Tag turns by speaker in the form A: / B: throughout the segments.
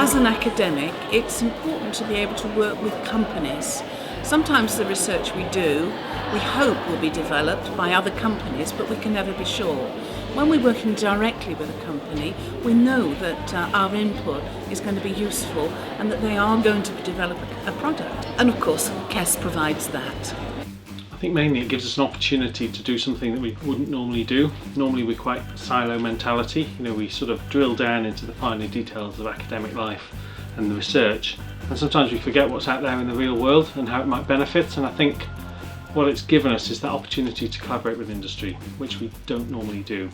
A: as an academic, it's important to be able to work with companies. Sometimes the research we do, we hope will be developed by other companies, but we can never be sure. When we're working directly with a company, we know that our input is going to be useful and that they are going to develop a product. And of course, KESS provides that.
B: I think mainly it gives us an opportunity to do something that we wouldn't normally do. Normally we're quite silo mentality, we sort of drill down into the finer details of academic life and the research, and sometimes we forget what's out there in the real world and how it might benefit, and I think what it's given us is that opportunity to collaborate with industry, which we don't normally do.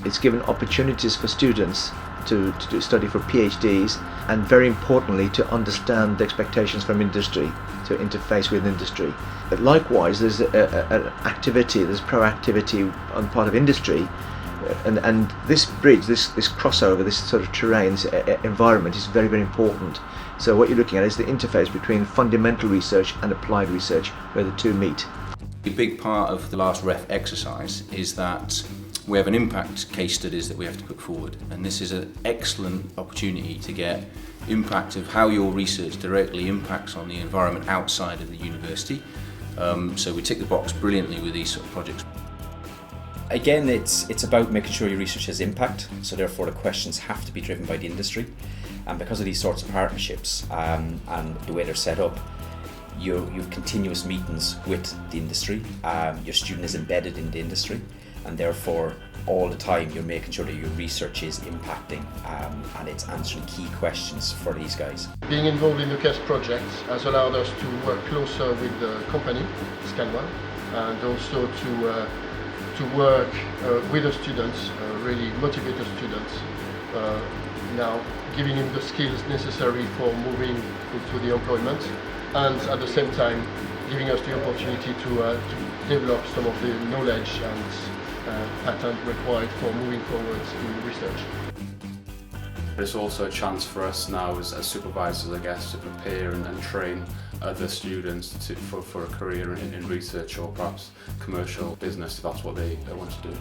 C: It's given opportunities for students to study for PhDs, and very importantly to understand the expectations from industry, to interface with industry. But likewise, there's an activity, there's proactivity on the part of industry, and this bridge, this crossover, this sort of terrain, this environment is very, very important. So what you're looking at is the interface between fundamental research and applied research, where the two meet.
D: A big part of the last REF exercise is that we have an impact case studies that we have to put forward, and this is an excellent opportunity to get impact of how your research directly impacts on the environment outside of the university. So we tick the box brilliantly with these sort of projects.
E: Again, it's about making sure your research has impact, so therefore the questions have to be driven by the industry. And because of these sorts of partnerships and the way they're set up, you've continuous meetings with the industry, your student is embedded in the industry, and therefore all the time you're making sure that your research is impacting and it's answering key questions for these guys.
F: Being involved in the KESS project has allowed us to work closer with the company, Scanwell, and also to work with the students, really motivated students, now giving them the skills necessary for moving into the employment, and at the same time giving us the opportunity to develop some of the knowledge and pattern required for moving forward in research.
G: It's also a chance for us now as supervisors, I guess, to prepare and train other students for a career in research or perhaps commercial business if that's what they want to do.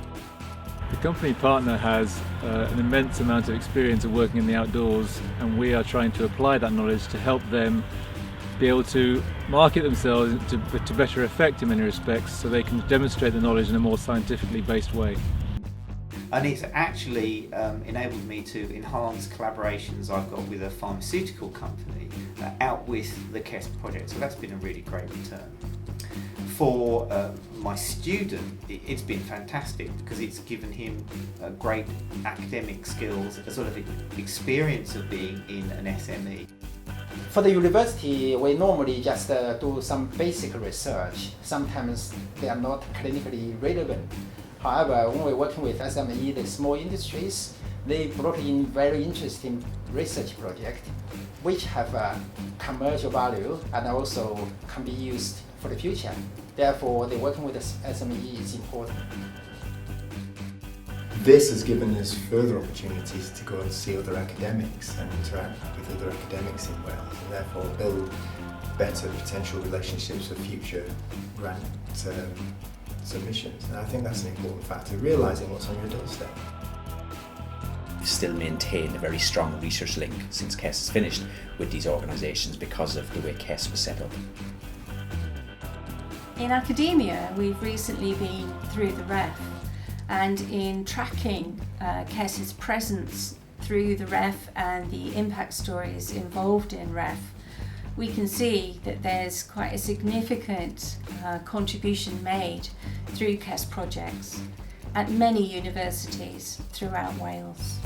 H: The company partner has an immense amount of experience of working in the outdoors, and we are trying to apply that knowledge to help them be able to market themselves to better effect in many respects, so they can demonstrate the knowledge in a more scientifically based way.
I: And it's actually enabled me to enhance collaborations I've got with a pharmaceutical company out with the KESS project, so that's been a really great return. For my student, it's been fantastic because it's given him great academic skills as well as experience of being in an SME.
J: For the university, we normally just do some basic research. Sometimes they are not clinically relevant. However, when we're working with SME, the small industries, they brought in very interesting research projects which have a commercial value and also can be used for the future. Therefore, the working with the SME is important.
K: This has given us further opportunities to go and see other academics and interact with other academics in Wales, and therefore build better potential relationships for future grant submissions. And I think that's an important factor, realising what's on your doorstep.
E: We still maintain a very strong research link since KESS is finished with these organisations because of the way KESS was set up.
L: In academia, we've recently been through the REF, and in tracking KESS's presence through the REF and the impact stories involved in REF, we can see that there's quite a significant contribution made through KESS projects at many universities throughout Wales.